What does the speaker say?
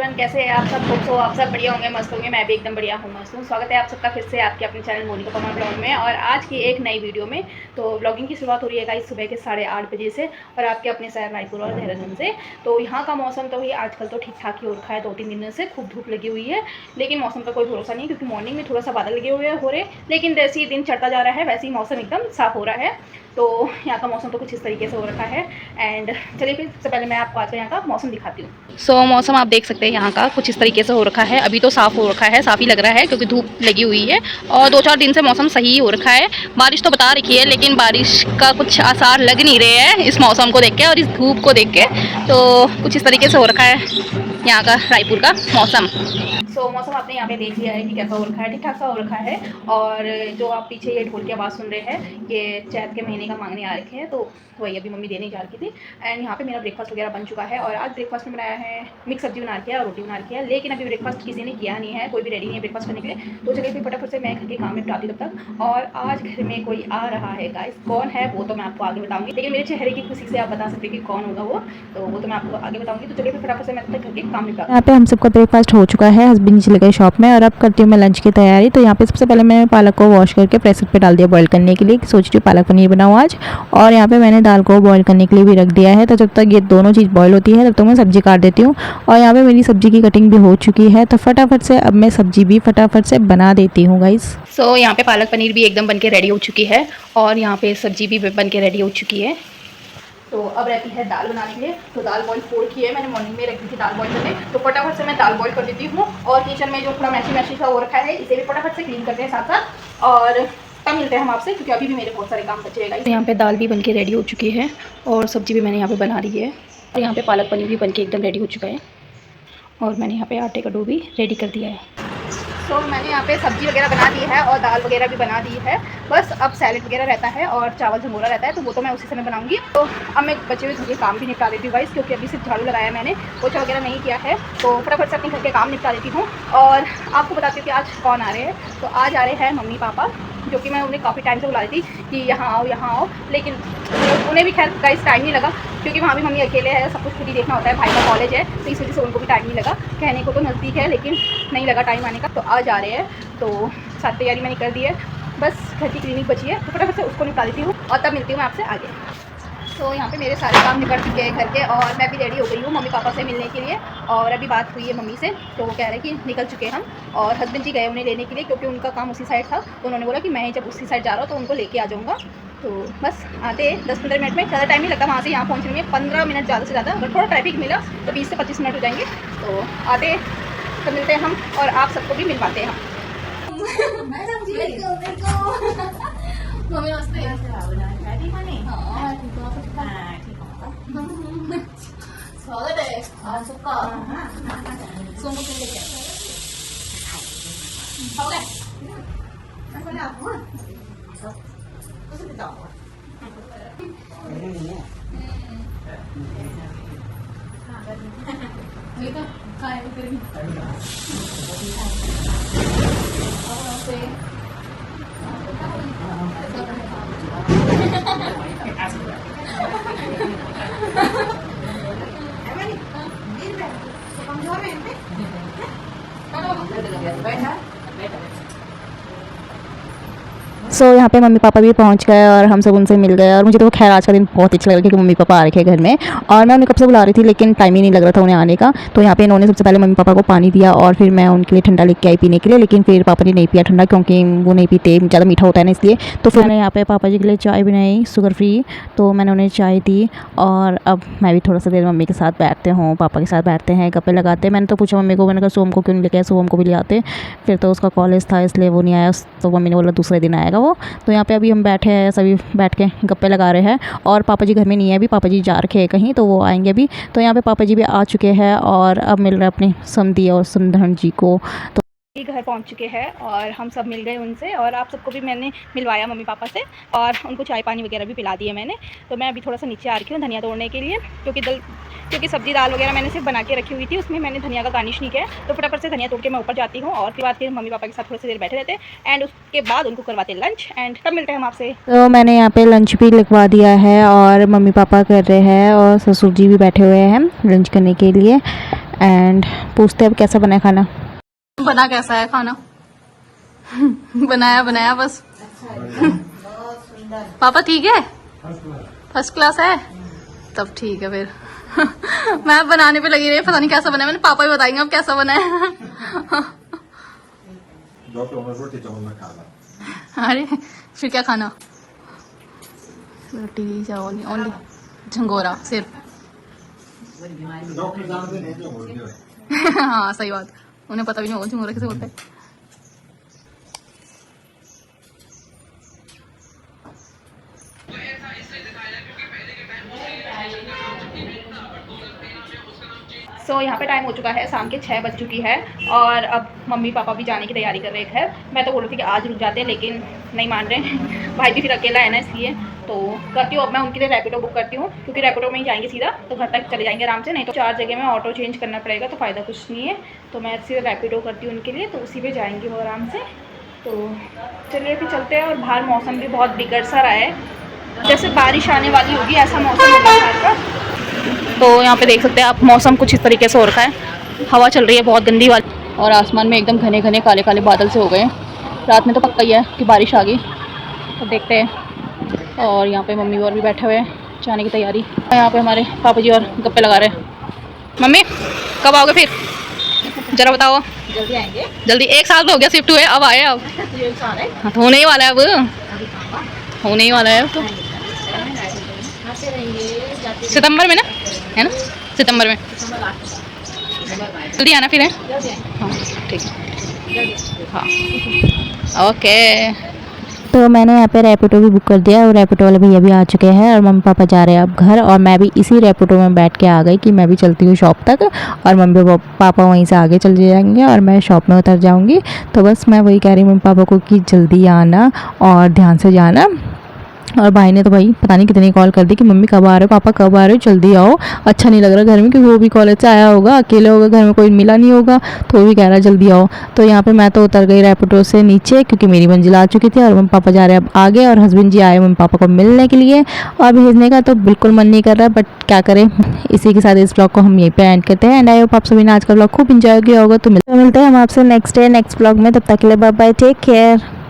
Everyone, कैसे हैं आप सब? होप सो आप सब बढ़िया होंगे, मस्त होंगे। मैं भी एकदम बढ़िया हूँ, मस्त हूँ। स्वागत है आप सबका फिर से आपके अपने चैनल मोनिका परमार ब्लॉग में और आज की एक नई वीडियो में। तो ब्लॉगिंग की शुरुआत हो रही है गाइस सुबह के 8:30 बजे से और आपके अपने शहर रायपुर और देहरादून से। तो यहाँ का मौसम तो ही आजकल तो ठीक ठाक ही हो रखा है, 2-3 दिनों से खूब धूप लगी हुई है, लेकिन मौसम का कोई भरोसा नहीं, क्योंकि मॉर्निंग में थोड़ा सा बादल लगे हुए हो रहे, लेकिन जैसे ही दिन चढ़ता जा रहा है वैसे ही मौसम एकदम साफ हो रहा है। तो यहाँ का मौसम तो कुछ इस तरीके से हो रखा है। एंड चलिए फिर सबसे पहले मैं आपको आज का यहाँ का मौसम दिखाती हूँ। सो मौसम आप देख सकते हैं यहाँ का कुछ इस तरीके से हो रखा है। अभी तो साफ़ हो रखा है, साफ़ ही लग रहा है क्योंकि धूप लगी हुई है और 2-4 दिन से मौसम सही हो रखा है। बारिश तो बता रखी है, लेकिन बारिश का कुछ आसार लग नहीं रहे हैं इस मौसम को देख के और इस धूप को देख के। तो कुछ इस तरीके से हो रखा है यहाँ का रायपुर का मौसम। सो मौसम आपने यहाँ पे देख लिया है कि कैसा हो रखा है, ठीक ठाक सा हो रखा है। और जो आप पीछे ये ढोल की आवाज़ सुन रहे हैं, ये चैत के महीने का मांगने आ रखे हैं, तो वही अभी मम्मी देने जा रही थी। एंड यहाँ पे मेरा ब्रेकफास्ट वगैरह बन चुका है और आज ब्रेकफास्ट में बनाया है मिक्स सब्जी बना रखी है और रोटी बना रखी है, लेकिन अभी ब्रेकफास्ट किसी ने किया नहीं है, कोई भी रेडी नहीं है ब्रेकफास्ट करने के लिए। तो चलिए फिर फटाफट से मैं घर के काम निपटाती तब तक। और आज घर में कोई आ रहा है गाइस, कौन है वो तो मैं आपको आगे बताऊँगी, लेकिन मेरे चेहरे की खुशी से आप बता सकते हैं कि कौन होगा वो, तो वो तो मैं आपको आगे बताऊँगी। तो चलिए फिर फटाफट से मैं तब तक घर के काम निपटाती हूँ। यहाँ पे हम सबका ब्रेकफास्ट हो चुका है, हस्बैंड चले गए शॉप में और अब करती हूँ मैं लंच की तैयारी। तो यहाँ पे सबसे पहले मैंने पालक को वॉश करके प्रेशर पे डाल दिया बॉईल करने के लिए, सोच रही हूँ पालक पनीर बनाऊँ आज। और यहाँ पे मैंने दाल को बॉईल करने के लिए भी रख दिया है। तो जब तक ये दोनों चीज़ बॉईल होती है तब तक मैं सब्जी काट देती हूँ। और यहाँ पे मेरी सब्जी की कटिंग भी हो चुकी है, तो फटाफट से अब मैं सब्जी भी फटाफट से बना देती हूँ गाइस। सो यहाँ पे पालक पनीर भी एकदम बन के रेडी हो चुकी है और यहाँ पे सब्जी भी बन के रेडी हो चुकी है। तो अब रहती है दाल बनाने के लिए। तो दाल बॉईल 4 की है, मैंने मॉर्निंग में रखी थी दाल बॉईल करने, तो फटाफट से मैं दाल बॉईल कर देती हूँ। और किचन में जो थोड़ा मैशी सा हो रखा है इसे भी फटाफट से क्लीन करते हैं साथ साथ, और तब मिलते हैं हम आपसे, क्योंकि अभी भी मेरे बहुत सारे काम बचे हैं। यहाँ पे दाल भी बन के रेडी हो चुकी है और सब्जी भी मैंने यहाँ पे बना ली है और यहाँ पे पालक पनीर भी बन के एकदम रेडी हो चुका है और मैंने यहाँ पे आटे का डो भी रेडी कर दिया है। तो मैंने यहाँ पे सब्ज़ी वगैरह बना दी है और दाल वगैरह भी बना दी है। बस अब सैलेड वगैरह रहता है और चावल झमोरा रहता है, तो वो तो मैं उसी समय बनाऊंगी। तो अब मैं बचे हुए घर के काम भी निपटा देती हूँ गाइस, क्योंकि अभी सिर्फ झाड़ू लगाया मैंने, पोछा वगैरह नहीं किया है। तो फटाफट से अपने घर के काम निपटा देती हूँ और आपको बताती हूँ कि आज कौन आ रहे हैं। तो आज आ रहे हैं मम्मी पापा, जो कि मैं उन्हें काफ़ी टाइम से बुला रही थी कि यहाँ आओ, लेकिन उन्हें भी खैर गाइस टाइम नहीं लगा, क्योंकि वहाँ भी मम्मी अकेले है, सब कुछ खुद ही देखना होता है, भाई का कॉलेज है, तो इस वजह से उनको भी टाइम नहीं लगा। कहने को तो नज़दीक है लेकिन नहीं लगा टाइम आने का। तो आज आ रहे हैं, तो सारी तैयारी मैंने कर दी है, बस घर की क्लिनिक बची है, तो फटाफट से उसको निपटा देती हूँ और तब मिलती हूँ मैं आपसे आगे। तो यहाँ पे मेरे सारे काम निपट चुके हैं घर के और मैं भी रेडी हो गई हूँ मम्मी पापा से मिलने के लिए। और अभी बात हुई है मम्मी से, तो वो कह रहे हैं कि निकल चुके हैं हम, और हस्बैंड जी गए उन्हें लेने के लिए, क्योंकि उनका काम उसी साइड था। तो उन्होंने बोला कि मैं जब उसी साइड जा रहा हूँ तो उनको लेके आ जाऊँगा। तो बस आते 10-15 मिनट में, ज़्यादा टाइम नहीं लगता वहाँ से यहाँ पहुँचने में, 15 मिनट ज़्यादा से ज़्यादा। अगर थोड़ा ट्रैफिक मिला तो 20 से 25 मिनट हो जाएंगे। तो आते तो मिलते हैं हम और आप सबको भी मिल पाते हैं हम। सो यहाँ पे मम्मी पापा भी पहुँच गए और हम सब उनसे मिल गए। और मुझे तो खैर आज का दिन बहुत अच्छा लगा, क्योंकि मम्मी पापा आ रखे हैं घर में और मैं उन्हें कब से बुला रही थी, लेकिन टाइम ही नहीं लग रहा था उन्हें आने का। तो यहाँ पे इन्होंने सबसे पहले मम्मी पापा को पानी दिया और फिर मैं उनके लिए ठंडा लेके आई पीने के लिए, लेकिन फिर पापा ने नहीं पिया ठंडा, क्योंकि वो नहीं पीते, ज़्यादा मीठा होता है ना, इसलिए। तो फिर मैंने यहाँ पे पापा जी के लिए चाय बनाई शुगर फ्री, तो मैंने उन्हें चाय दी। और अब मैं भी थोड़ा सा देर मम्मी के साथ बैठते हूँ, पापा के साथ बैठते हैं, गप्पे लगाते हैं। मैंने तो पूछा मम्मी को, मैंने कहा सोम को क्यों नहीं लेके आए, सोम को भी ले आते। फिर तो उसका कॉलेज था इसलिए वो नहीं आया, तो मम्मी ने बोला दूसरे दिन आएगा वो। तो यहाँ पे अभी हम बैठे हैं, सभी बैठ के गप्पे लगा रहे हैं और पापा जी घर में नहीं है अभी, पापा जी जा रखे हैं कहीं, तो वो आएंगे अभी। तो यहाँ पे पापा जी भी आ चुके हैं और अब मिल रहे हैं अपने समधी और समधन जी को। तो घर पहुंच चुके हैं और हम सब मिल गए उनसे, और आप सबको भी मैंने मिलवाया मम्मी पापा से और उनको चाय पानी वगैरह भी पिला दिए मैंने। तो मैं अभी थोड़ा सा नीचे आ रही हूँ धनिया तोड़ने के लिए, क्योंकि सब्जी दाल वगैरह मैंने सिर्फ बना के रखी हुई थी, उसमें मैंने धनिया का गार्निश नहीं किया। तो फटाफट से धनिया तोड़ के मैं ऊपर जाती हूँ और उसके बाद फिर मम्मी पापा के साथ थोड़ी सी देर बैठे रहते हैं एंड उसके बाद उनको करवाते लंच एंड तब मिलते हैं हम आपसे। तो मैंने यहाँ पे लंच भी लिखवा दिया है और मम्मी पापा कर रहे हैं और ससुर जी भी बैठे हुए हैं लंच करने के लिए। एंड पूछते हैं अब कैसा बना है खाना। बना कैसा है खाना? बनाया बनाया बस। पापा ठीक है? फर्स्ट क्लास है? तब ठीक है फिर। मैं बनाने पे लगी रही, पता नहीं कैसा बना है। मैंने पापा ही बताएंगे अब कैसा बना है। अरे फिर क्या खाना? रोटी चावल ओनली, झंगोरा सिर्फ। हाँ सही बात, उन्हें पता भी नहीं होगा झंगोरा कैसे होता है। यहाँ पे टाइम हो चुका है, शाम के 6 बज चुकी है और अब मम्मी पापा भी जाने की तैयारी कर रहे हैं। मैं तो बोल रही थी कि आज रुक जाते हैं, लेकिन नहीं मान रहे। भाई भी फिर अकेला है ना, इसलिए तो करती हूँ अब मैं उनके लिए रैपिडो बुक करती हूँ, क्योंकि रैपिडो में ही जाएंगे सीधा, तो घर तक चले जाएंगे आराम से। नहीं तो 4 जगह में ऑटो चेंज करना पड़ेगा, तो फ़ायदा कुछ नहीं है। तो मैं सीधा रैपिडो करती हूँ उनके लिए, तो उसी पर जाएंगे वो आराम से। तो चलिए फिर चलते हैं। और बाहर मौसम भी बहुत बिगड़ सा रहा है, जैसे बारिश आने वाली होगी ऐसा मौसम होगा बाहर का। तो यहाँ पे देख सकते हैं आप, मौसम कुछ इस तरीके से हो रखा है। हवा चल रही है बहुत गंदी वाली, और आसमान में एकदम घने घने काले काले बादल से हो गए। रात में तो पक्का ही है कि बारिश आ गई, तो देखते हैं। और यहाँ पे मम्मी और भी बैठे हुए हैं, जाने की तैयारी। यहाँ पे हमारे पापा जी और गप्पे लगा रहे हैं। मम्मी कब आओगे फिर, ज़रा बताओ। जल्दी आएंगे, जल्दी। 1 साल तो हो गया शिफ्ट हुए, अब आए। अब हाँ तो होने ही वाला है, अब होने ही वाला है। अब तो सितंबर में ना, है ना, सितंबर में। जल्दी आना फिर है। हाँ ठीक है, हाँ ओके। तो मैंने यहाँ पे रैपिडो भी बुक कर दिया और रैपिडो वाले भैया भी आ चुके हैं और मम्मी पापा जा रहे हैं अब घर। और मैं भी इसी रैपिडो में बैठ के आ गई कि मैं भी चलती हूँ शॉप तक, और मम्मी पापा वहीं से आगे चल जाएंगे और मैं शॉप में उतर जाऊँगी। तो बस मैं वही कह रही हूँ मम्मी पापा को कि जल्दी आना और ध्यान से जाना। और भाई ने तो भाई पता नहीं कितनी कॉल कर दी कि मम्मी कब आ रहे हो, पापा कब आ रहे हो, जल्दी आओ। अच्छा नहीं लग रहा घर में, क्योंकि वो भी कॉलेज से आया होगा, अकेले होगा, घर में कोई मिला नहीं होगा, तो वो भी कह रहा है जल्दी आओ। तो यहाँ पे मैं तो उतर गई रैपिडो से नीचे, क्योंकि मेरी मंजिल आ चुकी थी और मम्मी पापा जा रहे हैं अब आगे। और हस्बैंड जी आए मम्मी पापा को मिलने के लिए, और भेजने का तो बिल्कुल मन नहीं कर रहा, बट क्या करें। इसी के साथ इस ब्लॉग को हम यहीं पर एंड करते हैं। एंड आई होप आप सभी ने आज का ब्लॉग खूब इंजॉय किया होगा। तो मिलते हैं हम आपसे नेक्स्ट डे नेक्स्ट ब्लॉग में। तब तक के लिए बाय बाय, टेक केयर।